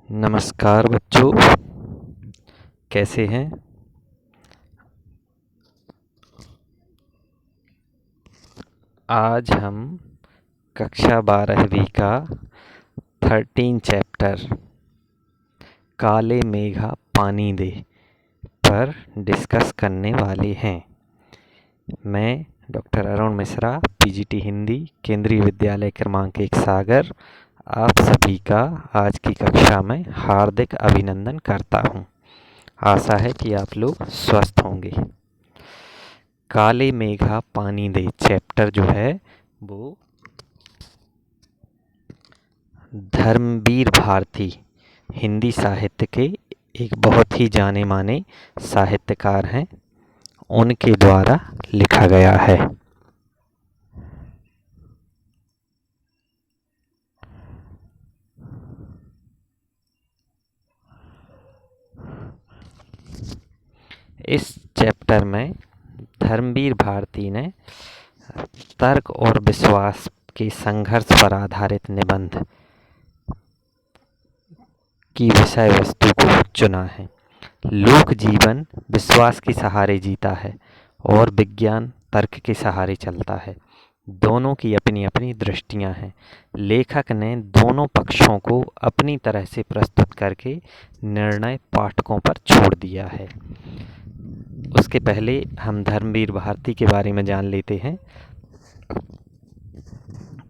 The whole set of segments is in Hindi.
नमस्कार बच्चों, कैसे हैं। आज हम कक्षा 12वीं का 13 चैप्टर काले मेघा पानी दे पर डिस्कस करने वाले हैं। मैं डॉक्टर अरुण मिश्रा, पीजीटी हिंदी, केंद्रीय विद्यालय क्रमांक 1 सागर, आप सभी का आज की कक्षा में हार्दिक अभिनंदन करता हूं। आशा है कि आप लोग स्वस्थ होंगे। काले मेघा पानी दे चैप्टर जो है वो धर्मवीर भारती हिंदी साहित्य के एक बहुत ही जाने माने साहित्यकार हैं, उनके द्वारा लिखा गया है। इस चैप्टर में धर्मवीर भारती ने तर्क और विश्वास के संघर्ष पर आधारित निबंध की विषय वस्तु को चुना है। लोक जीवन विश्वास के सहारे जीता है और विज्ञान तर्क के सहारे चलता है। दोनों की अपनी अपनी दृष्टियां हैं। लेखक ने दोनों पक्षों को अपनी तरह से प्रस्तुत करके निर्णय पाठकों पर छोड़ दिया है। उसके पहले हम धर्मवीर भारती के बारे में जान लेते हैं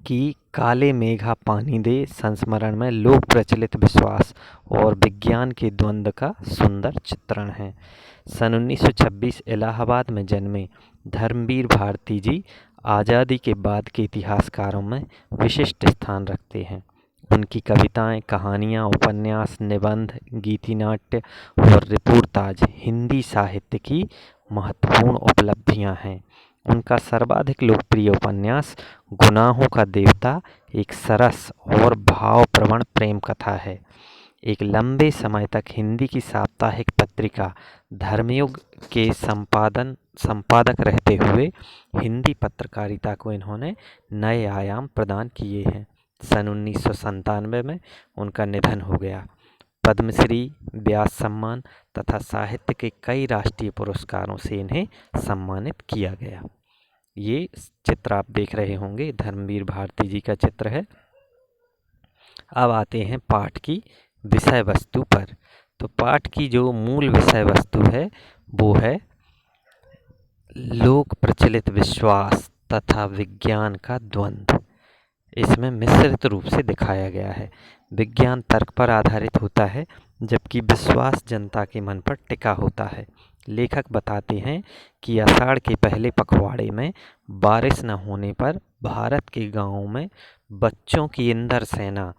कि काले मेघा पानी दे संस्मरण में लोक प्रचलित विश्वास और विज्ञान के द्वंद्व का सुंदर चित्रण है। सन 1926 इलाहाबाद में जन्मे धर्मवीर भारती जी आज़ादी के बाद के इतिहासकारों में विशिष्ट स्थान रखते हैं। उनकी कविताएं, कहानियां, उपन्यास, निबंध, गीति नाट्य और रिपोर्टाज हिंदी साहित्य की महत्वपूर्ण उपलब्धियां हैं। उनका सर्वाधिक लोकप्रिय उपन्यास गुनाहों का देवता एक सरस और भावप्रवण प्रेम कथा है। एक लंबे समय तक हिंदी की साप्ताहिक पत्रिका धर्मयुग के संपादक रहते हुए हिंदी पत्रकारिता को इन्होंने नए आयाम प्रदान किए हैं। सन 1997 में उनका निधन हो गया। पद्मश्री, व्यास सम्मान तथा साहित्य के कई राष्ट्रीय पुरस्कारों से इन्हें सम्मानित किया गया। ये चित्र आप देख रहे होंगे धर्मवीर भारती जी का चित्र है। अब आते हैं पाठ की विषय वस्तु पर। तो पाठ की जो मूल विषय वस्तु है वो है लोक प्रचलित विश्वास तथा विज्ञान का द्वंद्व। इसमें मिश्रित रूप से दिखाया गया है। विज्ञान तर्क पर आधारित होता है जबकि विश्वास जनता के मन पर टिका होता है। लेखक बताते हैं कि आषाढ़ के पहले पखवाड़े में बारिश न होने पर भारत के गांवों में बच्चों की इंद्र सेना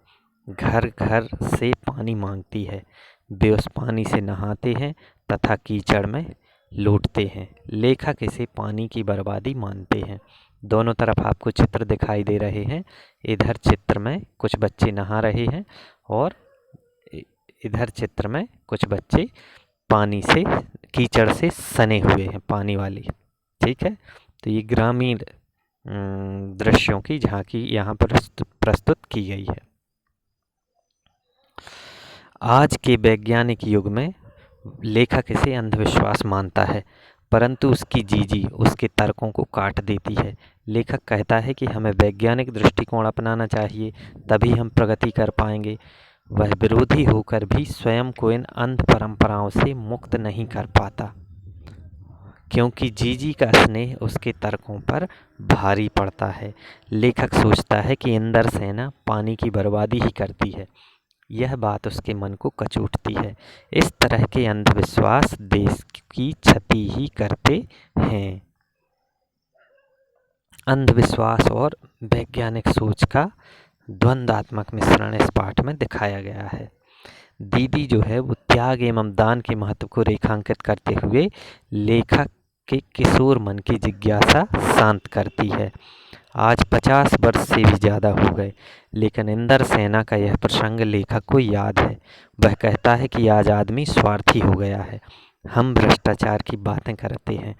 घर घर से पानी मांगती है। वे उस पानी से नहाते हैं तथा कीचड़ में लौटते हैं। लेखक इसे पानी की बर्बादी मानते हैं। दोनों तरफ आपको चित्र दिखाई दे रहे हैं। इधर चित्र में कुछ बच्चे नहा रहे हैं और इधर चित्र में कुछ बच्चे पानी से, कीचड़ से सने हुए हैं, पानी वाली। ठीक है, तो ये ग्रामीण दृश्यों की झांकी यहाँ पर प्रस्तुत की गई है। आज के वैज्ञानिक युग में लेखक इसे अंधविश्वास मानता है, परंतु उसकी जीजी उसके तर्कों को काट देती है। लेखक कहता है कि हमें वैज्ञानिक दृष्टिकोण अपनाना चाहिए, तभी हम प्रगति कर पाएंगे। वह विरोधी होकर भी स्वयं को इन अंध परंपराओं से मुक्त नहीं कर पाता, क्योंकि जीजी का स्नेह उसके तर्कों पर भारी पड़ता है। लेखक सोचता है कि इंद्र सेना पानी की बर्बादी ही करती है। यह बात उसके मन को कचोटती है। इस तरह के अंधविश्वास देश की क्षति ही करते हैं। अंधविश्वास और वैज्ञानिक सोच का द्वंद्वात्मक मिश्रण इस पाठ में दिखाया गया है। दीदी जो है वो त्याग एवं दान के महत्व को रेखांकित करते हुए लेखक के किशोर मन की जिज्ञासा शांत करती है। आज 50 वर्ष से भी ज़्यादा हो गए, लेकिन इंद्र सेना का यह प्रसंग लेखक को याद है। वह कहता है कि आज आदमी स्वार्थी हो गया है। हम भ्रष्टाचार की बातें करते हैं,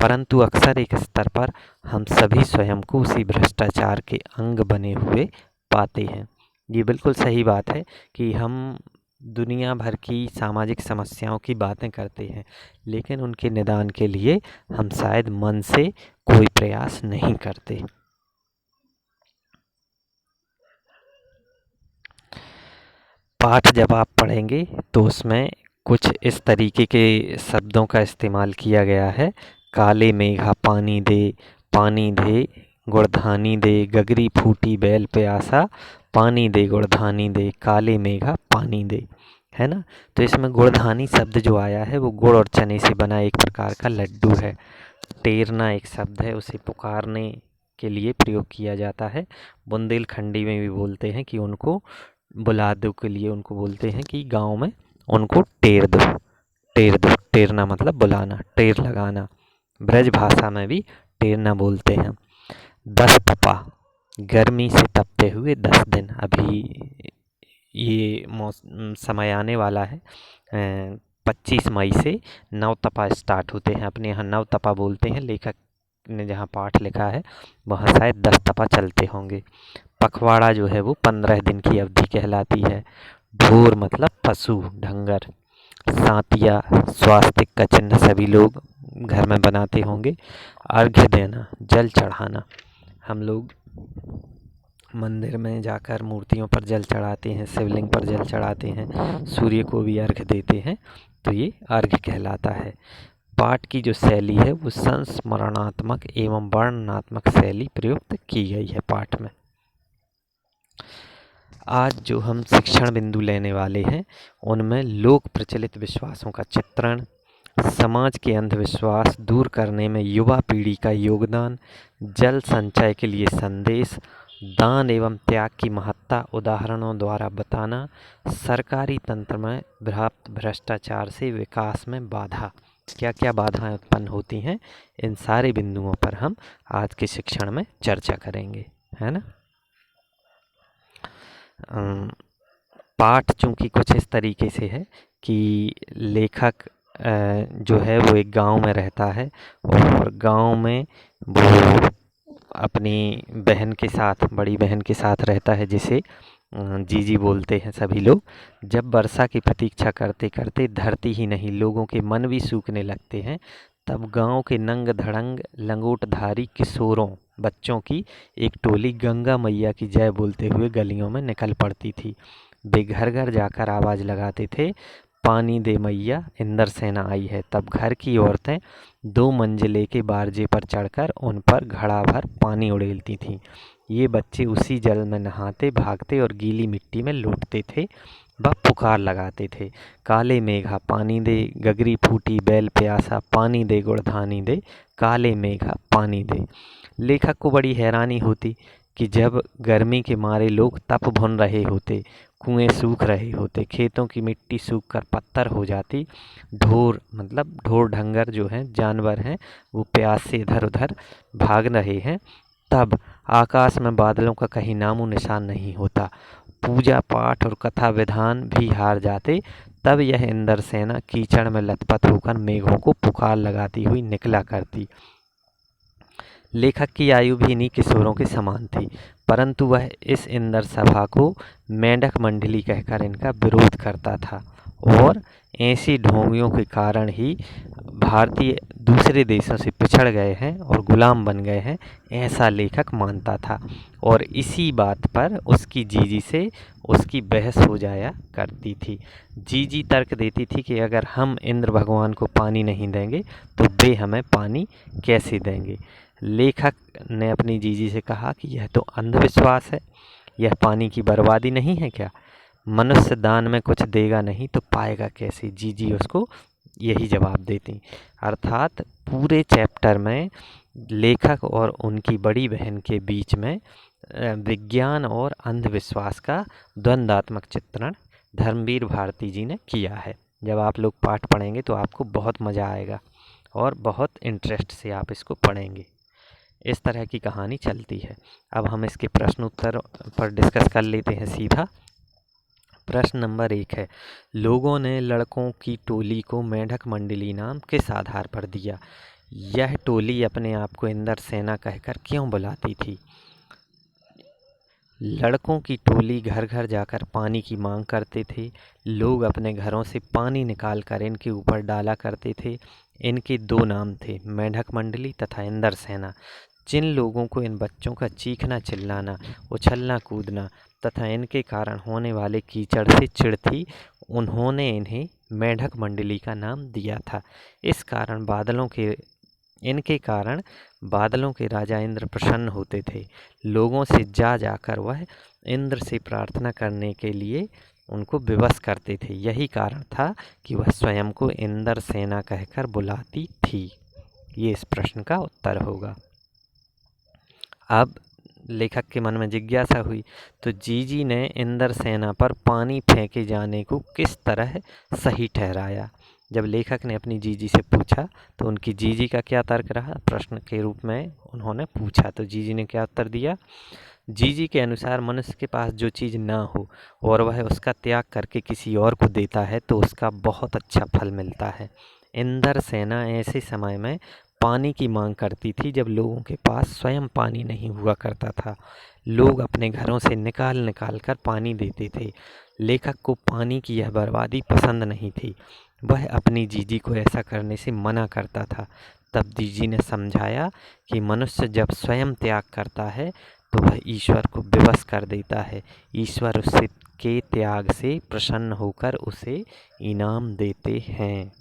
परंतु अक्सर एक स्तर पर हम सभी स्वयं को उसी भ्रष्टाचार के अंग बने हुए पाते हैं। ये बिल्कुल सही बात है कि हम दुनिया भर की सामाजिक समस्याओं की बातें करते हैं, लेकिन उनके निदान के लिए हम शायद मन से कोई प्रयास नहीं करते। पाठ जब आप पढ़ेंगे तो उसमें कुछ इस तरीके के शब्दों का इस्तेमाल किया गया है। काले मेघा पानी दे गुड़धानी दे, गगरी फूटी बैल प्यासा, पानी दे गुड़धानी दे, काले मेघा पानी दे, है ना। तो इसमें गुड़धानी शब्द जो आया है वो गुड़ और चने से बना एक प्रकार का लड्डू है। टेरना एक शब्द है, उसे पुकारने के लिए प्रयोग किया जाता है। बुंदेलखंडी में भी बोलते हैं कि उनको बुला दो के लिए, उनको बोलते हैं कि गांव में उनको टेर दो। टेर दो, टेरना मतलब बुलाना, टेर लगाना। ब्रज भाषा में भी टेरना बोलते हैं। 10 तपा, गर्मी से तपते हुए 10 दिन। अभी ये समय आने वाला है, 25 मई से नव तपा स्टार्ट होते हैं। अपने यहाँ नव तपा बोलते हैं, लेखक ने जहाँ पाठ लिखा है वहाँ शायद 10 तपा चलते होंगे। पखवाड़ा जो है वो 15 दिन की अवधि कहलाती है। ढोर मतलब पशु, ढंगर। सांतिया, स्वास्तिक का चिन्ह सभी लोग घर में बनाते होंगे। अर्घ्य देना, जल चढ़ाना। हम लोग मंदिर में जाकर मूर्तियों पर जल चढ़ाते हैं, शिवलिंग पर जल चढ़ाते हैं, सूर्य को भी अर्घ्य देते हैं, तो ये अर्घ्य कहलाता है। पाठ की जो शैली है वो संस्मरणात्मक एवं वर्णनात्मक शैली प्रयुक्त की गई है पाठ में। आज जो हम शिक्षण बिंदु लेने वाले हैं उनमें लोक प्रचलित विश्वासों का चित्रण, समाज के अंधविश्वास दूर करने में युवा पीढ़ी का योगदान, जल संचय के लिए संदेश, दान एवं त्याग की महत्ता उदाहरणों द्वारा बताना, सरकारी तंत्र में व्याप्त भ्रष्टाचार से विकास में बाधा, क्या क्या बाधाएं उत्पन्न होती हैं, इन सारे बिंदुओं पर हम आज के शिक्षण में चर्चा करेंगे, है ना। पाठ चूँकि कुछ इस तरीके से है कि लेखक जो है वो एक गांव में रहता है और गांव में वो अपनी बहन के साथ, बड़ी बहन के साथ रहता है, जिसे जीजी बोलते हैं सभी लोग। जब वर्षा की प्रतीक्षा करते करते धरती ही नहीं लोगों के मन भी सूखने लगते हैं, तब गांव के नंग धड़ंग लंगोटधारी किशोरों, बच्चों की एक टोली गंगा मैया की जय बोलते हुए गलियों में निकल पड़ती थी। वे घर घर जाकर आवाज़ लगाते थे, पानी दे मैया इंद्र सेना आई है। तब घर की औरतें 2 मंजिले के बारजे पर चढ़कर उन पर घड़ा भर पानी उड़ेलती थीं। ये बच्चे उसी जल में नहाते, भागते और गीली मिट्टी में लौटते थे व पुकार लगाते थे, काले मेघा पानी दे, गगरी फूटी बैल प्यासा, पानी दे गुड़धानी दे, काले मेघा पानी दे। लेखक को बड़ी हैरानी होती कि जब गर्मी के मारे लोग तप भुन रहे होते, कुएं सूख रहे होते, खेतों की मिट्टी सूखकर पत्थर हो जाती, ढोर मतलब ढोर ढंगर जो हैं जानवर हैं वो प्यास से इधर उधर भाग रहे हैं, तब आकाश में बादलों का कहीं नामो निशान नहीं होता, पूजा पाठ और कथा विधान भी हार जाते, तब यह इंद्र सेना कीचड़ में लथपथ होकर मेघों को पुकार लगाती हुई निकला करती। लेखक की आयु भी इन्हीं किशोरों के समान थी, परंतु वह इस इंद्र सभा को मेंढक मंडली कहकर इनका विरोध करता था और ऐसी ढोंगियों के कारण ही भारतीय दूसरे देशों से पिछड़ गए हैं और गुलाम बन गए हैं, ऐसा लेखक मानता था। और इसी बात पर उसकी जीजी से उसकी बहस हो जाया करती थी। जीजी तर्क देती थी कि अगर हम इंद्र भगवान को पानी नहीं देंगे तो वे हमें पानी कैसे देंगे। लेखक ने अपनी जीजी से कहा कि यह तो अंधविश्वास है, यह पानी की बर्बादी नहीं है क्या, मनुष्य दान में कुछ देगा नहीं तो पाएगा कैसे। जीजी उसको यही जवाब देती। अर्थात पूरे चैप्टर में लेखक और उनकी बड़ी बहन के बीच में विज्ञान और अंधविश्वास का द्वंद्वात्मक चित्रण धर्मवीर भारती जी ने किया है। जब आप लोग पाठ पढ़ेंगे तो आपको बहुत मज़ा आएगा और बहुत इंटरेस्ट से आप इसको पढ़ेंगे। इस तरह की कहानी चलती है। अब हम इसके प्रश्न उत्तर पर डिस्कस कर लेते हैं सीधा। प्रश्न नंबर 1 है, लोगों ने लड़कों की टोली को मेंढक मंडली नाम किस आधार पर दिया? यह टोली अपने आप को इंद्र सेना कहकर क्यों बुलाती थी? लड़कों की टोली घर घर जाकर पानी की मांग करते थे। लोग अपने घरों से पानी निकाल कर इनके ऊपर डाला करते थे। इनके दो नाम थे, मेंढक मंडली तथा इंद्रसेना। जिन लोगों को इन बच्चों का चीखना चिल्लाना, उछलना कूदना तथा इनके कारण होने वाले कीचड़ से चिढ़ थी, उन्होंने इन्हें मेंढक मंडली का नाम दिया था। इनके कारण बादलों के राजा इंद्र प्रसन्न होते थे। लोगों से जा जाकर वह इंद्र से प्रार्थना करने के लिए उनको विवश करते थे। यही कारण था कि वह स्वयं को इंद्र सेना कहकर बुलाती थी। ये इस प्रश्न का उत्तर होगा। अब लेखक के मन में जिज्ञासा हुई तो जीजी ने इंद्र सेना पर पानी फेंके जाने को किस तरह सही ठहराया। जब लेखक ने अपनी जीजी से पूछा तो उनकी जीजी का क्या तर्क रहा, प्रश्न के रूप में उन्होंने पूछा तो जीजी ने क्या उत्तर दिया। जीजी के अनुसार मनुष्य के पास जो चीज़ ना हो और वह उसका त्याग करके किसी और को देता है तो उसका बहुत अच्छा फल मिलता है। इंद्र सेना ऐसे समय में पानी की मांग करती थी जब लोगों के पास स्वयं पानी नहीं हुआ करता था। लोग अपने घरों से निकाल निकाल कर पानी देते थे। लेखक को पानी की यह बर्बादी पसंद नहीं थी। वह अपनी जीजी को ऐसा करने से मना करता था। तब जीजी ने समझाया कि मनुष्य जब स्वयं त्याग करता है तो वह ईश्वर को विवश कर देता है। ईश्वर उससे के त्याग से प्रसन्न होकर उसे इनाम देते हैं।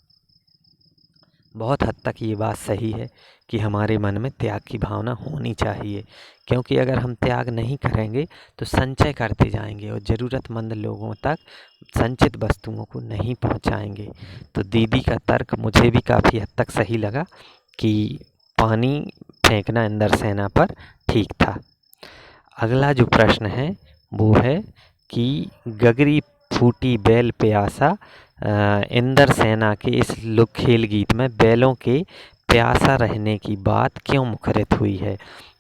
बहुत हद तक ये बात सही है कि हमारे मन में त्याग की भावना होनी चाहिए, क्योंकि अगर हम त्याग नहीं करेंगे तो संचय करते जाएंगे और ज़रूरतमंद लोगों तक संचित वस्तुओं को नहीं पहुंचाएंगे। तो दीदी का तर्क मुझे भी काफ़ी हद तक सही लगा कि पानी फेंकना इंद्र सेना पर ठीक था। अगला जो प्रश्न है वो है कि गगरी फूटी बैल प्यासा, इंद्र सेना के इस लोक खेल गीत में बैलों के प्यासा रहने की बात क्यों मुखरित हुई है।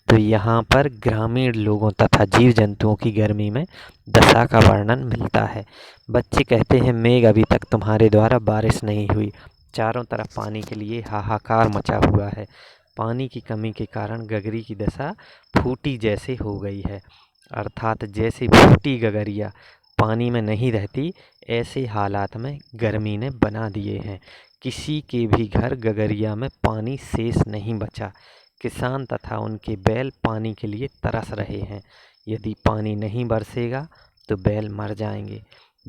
तो यहाँ पर ग्रामीण लोगों तथा जीव जंतुओं की गर्मी में दशा का वर्णन मिलता है। बच्चे कहते हैं, मेघ अभी तक तुम्हारे द्वारा बारिश नहीं हुई, चारों तरफ पानी के लिए हाहाकार मचा हुआ है। पानी की कमी के कारण गगरी की दशा फूटी जैसे हो गई है, अर्थात जैसे फूटी गगरिया पानी में नहीं रहती, ऐसे हालात में गर्मी ने बना दिए हैं। किसी के भी घर गगरिया में पानी शेष नहीं बचा। किसान तथा उनके बैल पानी के लिए तरस रहे हैं। यदि पानी नहीं बरसेगा तो बैल मर जाएंगे।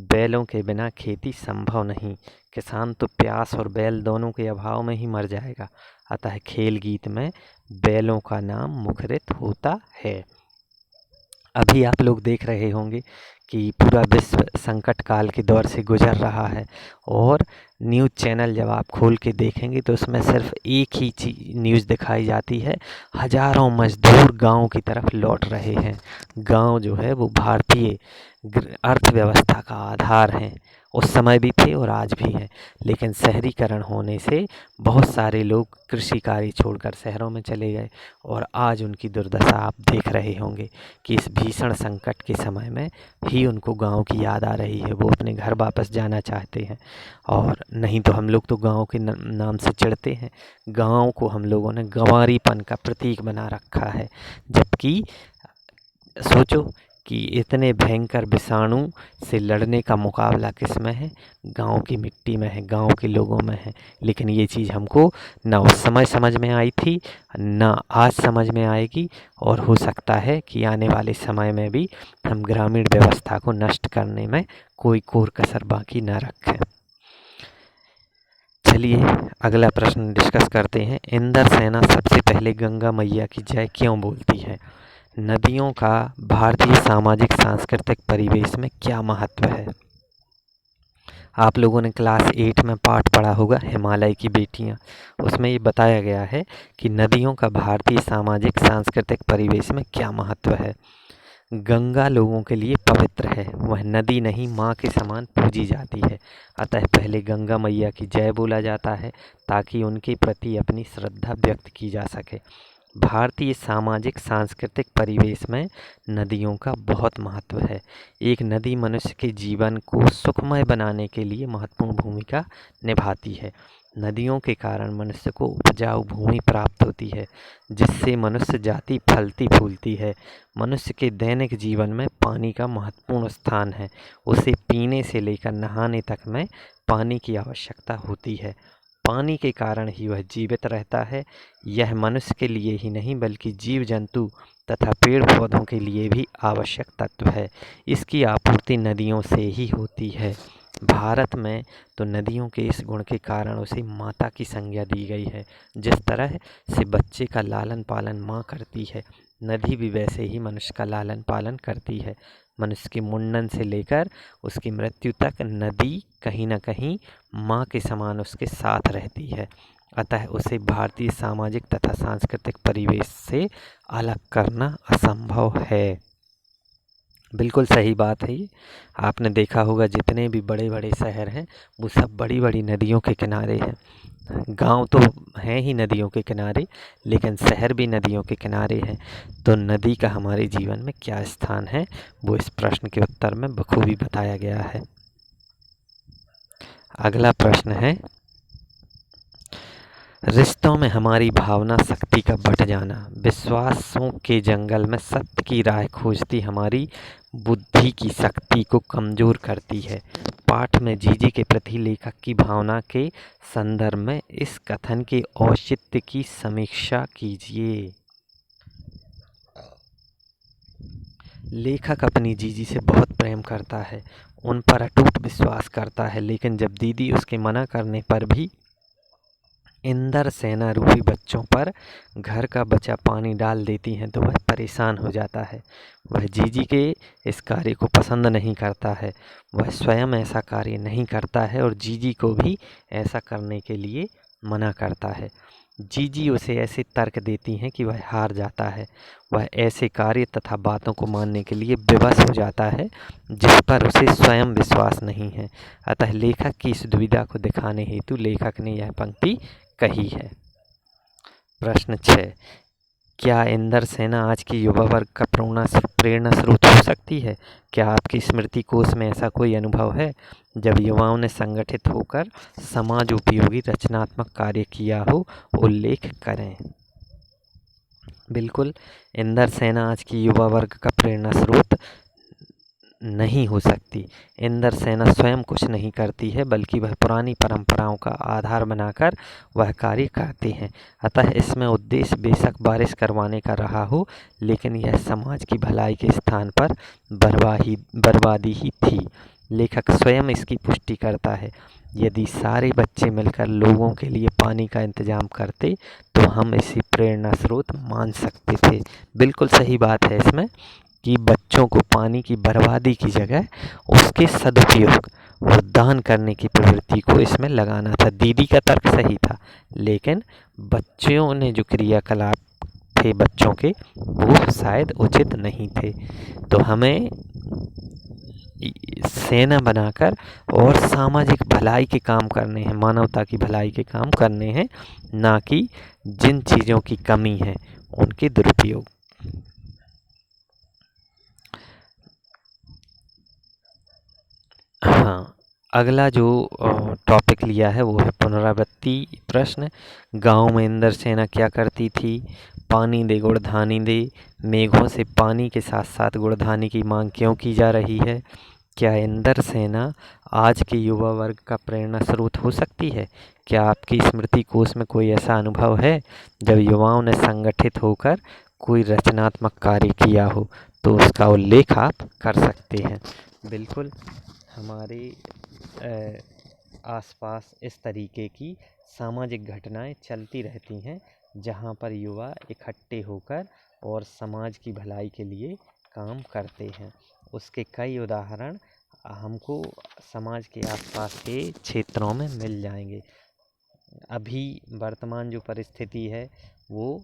बैलों के बिना खेती संभव नहीं। किसान तो प्यास और बैल दोनों के अभाव में ही मर जाएगा। अतः खेल गीत में बैलों का नाम मुखरित होता है। अभी आप लोग देख रहे होंगे कि पूरा विश्व संकट काल के दौर से गुजर रहा है और न्यूज़ चैनल जब आप खोल के देखेंगे तो उसमें सिर्फ एक ही न्यूज़ दिखाई जाती है। हजारों मजदूर गांव की तरफ लौट रहे हैं। गांव जो है वो भारतीय अर्थव्यवस्था का आधार है। उस समय भी थे और आज भी हैं, लेकिन शहरीकरण होने से बहुत सारे लोग कृषि कार्य छोड़कर शहरों में चले गए और आज उनकी दुर्दशा आप देख रहे होंगे कि इस भीषण संकट के समय में ही उनको गांव की याद आ रही है। वो अपने घर वापस जाना चाहते हैं। और नहीं तो हम लोग तो गांव के नाम से चिढ़ते हैं। गांव को हम लोगों ने गंवारीपन का प्रतीक बना रखा है, जबकि सोचो कि इतने भयंकर विषाणु से लड़ने का मुकाबला किस में है, गांव की मिट्टी में है, गांव के लोगों में है। लेकिन ये चीज़ हमको ना उस समय समझ में आई थी, ना आज समझ में आएगी और हो सकता है कि आने वाले समय में भी हम ग्रामीण व्यवस्था को नष्ट करने में कोई कोर कसर बाकी ना रखें। चलिए अगला प्रश्न डिस्कस करते हैं। इंद्र सेना सबसे पहले गंगा मैया की जय क्यों बोलती है। नदियों का भारतीय सामाजिक सांस्कृतिक परिवेश में क्या महत्व है। आप लोगों ने क्लास 8 में पाठ पढ़ा होगा हिमालय की बेटियां। उसमें ये बताया गया है कि नदियों का भारतीय सामाजिक सांस्कृतिक परिवेश में क्या महत्व है। गंगा लोगों के लिए पवित्र है, वह नदी नहीं माँ के समान पूजी जाती है। अतः पहले गंगा मैया की जय बोला जाता है ताकि उनके प्रति अपनी श्रद्धा व्यक्त की जा सके। भारतीय सामाजिक सांस्कृतिक परिवेश में नदियों का बहुत महत्व है। एक नदी मनुष्य के जीवन को सुखमय बनाने के लिए महत्वपूर्ण भूमिका निभाती है। नदियों के कारण मनुष्य को उपजाऊ भूमि प्राप्त होती है, जिससे मनुष्य जाति फलती फूलती है। मनुष्य के दैनिक जीवन में पानी का महत्वपूर्ण स्थान है। उसे पीने से लेकर नहाने तक में पानी की आवश्यकता होती है। पानी के कारण ही वह जीवित रहता है। यह मनुष्य के लिए ही नहीं बल्कि जीव जंतु तथा पेड़ पौधों के लिए भी आवश्यक तत्व है। इसकी आपूर्ति नदियों से ही होती है। भारत में तो नदियों के इस गुण के कारण उसे माता की संज्ञा दी गई है। जिस तरह से बच्चे का लालन पालन माँ करती है, नदी भी वैसे ही मनुष्य का लालन पालन करती है। मनुष्य के मुंडन से लेकर उसकी मृत्यु तक नदी कहीं न कहीं माँ के समान उसके साथ रहती है। अतः उसे भारतीय सामाजिक तथा सांस्कृतिक परिवेश से अलग करना असंभव है। बिल्कुल सही बात है ये। आपने देखा होगा जितने भी बड़े बड़े शहर हैं वो सब बड़ी बड़ी नदियों के किनारे हैं। गांव तो हैं ही नदियों के किनारे, लेकिन शहर भी नदियों के किनारे हैं। तो नदी का हमारे जीवन में क्या स्थान है, वो इस प्रश्न के उत्तर में बखूबी बताया गया है। अगला प्रश्न है, रिश्तों में हमारी भावना शक्ति का बढ़ जाना विश्वासों के जंगल में सत्य की राह खोजती हमारी बुद्धि की शक्ति को कमजोर करती है। पाठ में जीजी के प्रति लेखक की भावना के संदर्भ में इस कथन के औचित्य की समीक्षा कीजिए। लेखक अपनी जीजी से बहुत प्रेम करता है, उन पर अटूट विश्वास करता है, लेकिन जब दीदी उसके मना करने पर भी इंदर सेना रूपी बच्चों पर घर का बचा पानी डाल देती हैं तो वह परेशान हो जाता है। वह जीजी के इस कार्य को पसंद नहीं करता है। वह स्वयं ऐसा कार्य नहीं करता है और जीजी को भी ऐसा करने के लिए मना करता है। जीजी उसे ऐसे तर्क देती हैं कि वह हार जाता है। वह ऐसे कार्य तथा बातों को मानने के लिए विवश हो जाता है जिस पर उसे स्वयं विश्वास नहीं है। अतः लेखक की इस दुविधा को दिखाने हेतु लेखक ने यह पंक्ति कही है। प्रश्न 6, क्या इंदर सेना आज की युवा वर्ग का प्रेरणा स्रोत हो सकती है? क्या आपकी स्मृति कोश में ऐसा कोई अनुभव है जब युवाओं ने संगठित होकर समाज उपयोगी रचनात्मक कार्य किया हो? उल्लेख करें। बिल्कुल, इंदर सेना आज की युवा वर्ग का प्रेरणा स्रोत नहीं हो सकती। इंदर सेना स्वयं कुछ नहीं करती है, बल्कि वह पुरानी परंपराओं का आधार बनाकर वह कार्य करते हैं। अतः इसमें उद्देश्य बेशक बारिश करवाने का रहा हो, लेकिन यह समाज की भलाई के स्थान पर बर्बादी ही थी। लेखक स्वयं इसकी पुष्टि करता है। यदि सारे बच्चे मिलकर लोगों के लिए पानी का इंतजाम करते तो हम इसे प्रेरणा स्रोत मान सकते थे। बिल्कुल सही बात है इसमें कि बच्चों को पानी की बर्बादी की जगह उसके सदुपयोग और दान करने की प्रवृत्ति को इसमें लगाना था। दीदी का तर्क सही था, लेकिन बच्चों ने जो क्रियाकलाप थे बच्चों के, वो शायद उचित नहीं थे। तो हमें सेना बनाकर और सामाजिक भलाई के काम करने हैं, मानवता की भलाई के काम करने हैं, ना कि जिन चीज़ों की कमी है उनके दुरुपयोग। हाँ, अगला जो टॉपिक लिया है वो है पुनरावृत्ति प्रश्न। गांव में इंदर सेना क्या करती थी? पानी दे गुड़धानी दे। मेघों से पानी के साथ साथ गुड़धानी की मांग क्यों की जा रही है? क्या इंदर सेना आज के युवा वर्ग का प्रेरणा स्रोत हो सकती है? क्या आपकी स्मृति कोश में कोई ऐसा अनुभव है जब युवाओं ने संगठित होकर कोई रचनात्मक कार्य किया हो? तो उसका उल्लेख आप कर सकते हैं। बिल्कुल, हमारे आसपास इस तरीके की सामाजिक घटनाएं चलती रहती हैं, जहां पर युवा इकट्ठे होकर और समाज की भलाई के लिए काम करते हैं। उसके कई उदाहरण हमको समाज के आसपास के क्षेत्रों में मिल जाएंगे। अभी वर्तमान जो परिस्थिति है वो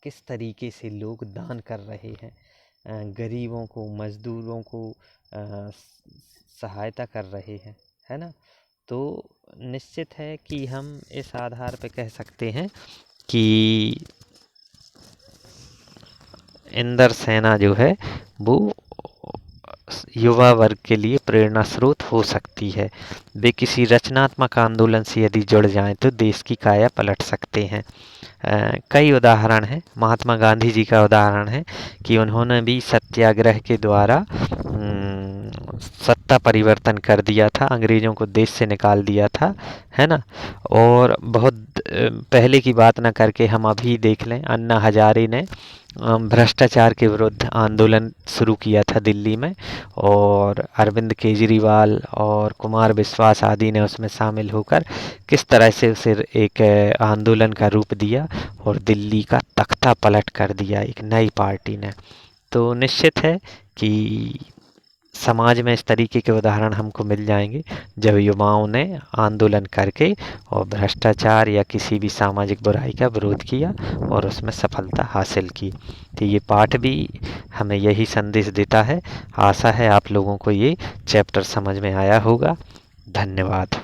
किस तरीके से लोग दान कर रहे हैं, गरीबों को, मजदूरों को सहायता कर रहे हैं, है ना। तो निश्चित है कि हम इस आधार पर कह सकते हैं कि इंदर सेना जो है वो युवा वर्ग के लिए प्रेरणा स्रोत हो सकती है। वे किसी रचनात्मक आंदोलन से यदि जुड़ जाएं तो देश की काया पलट सकते हैं। कई उदाहरण हैं। महात्मा गांधी जी का उदाहरण है कि उन्होंने भी सत्याग्रह के द्वारा सत्ता परिवर्तन कर दिया था, अंग्रेजों को देश से निकाल दिया था, है ना। और बहुत पहले की बात ना करके हम अभी देख लें, अन्ना हजारे ने भ्रष्टाचार के विरुद्ध आंदोलन शुरू किया था दिल्ली में, और अरविंद केजरीवाल और कुमार विश्वास आदि ने उसमें शामिल होकर किस तरह से उसे एक आंदोलन का रूप दिया और दिल्ली का तख्ता पलट कर दिया एक नई पार्टी ने। तो निश्चित है कि समाज में इस तरीके के उदाहरण हमको मिल जाएंगे जब युवाओं ने आंदोलन करके और भ्रष्टाचार या किसी भी सामाजिक बुराई का विरोध किया और उसमें सफलता हासिल की। तो ये पाठ भी हमें यही संदेश देता है। आशा है आप लोगों को ये चैप्टर समझ में आया होगा। धन्यवाद।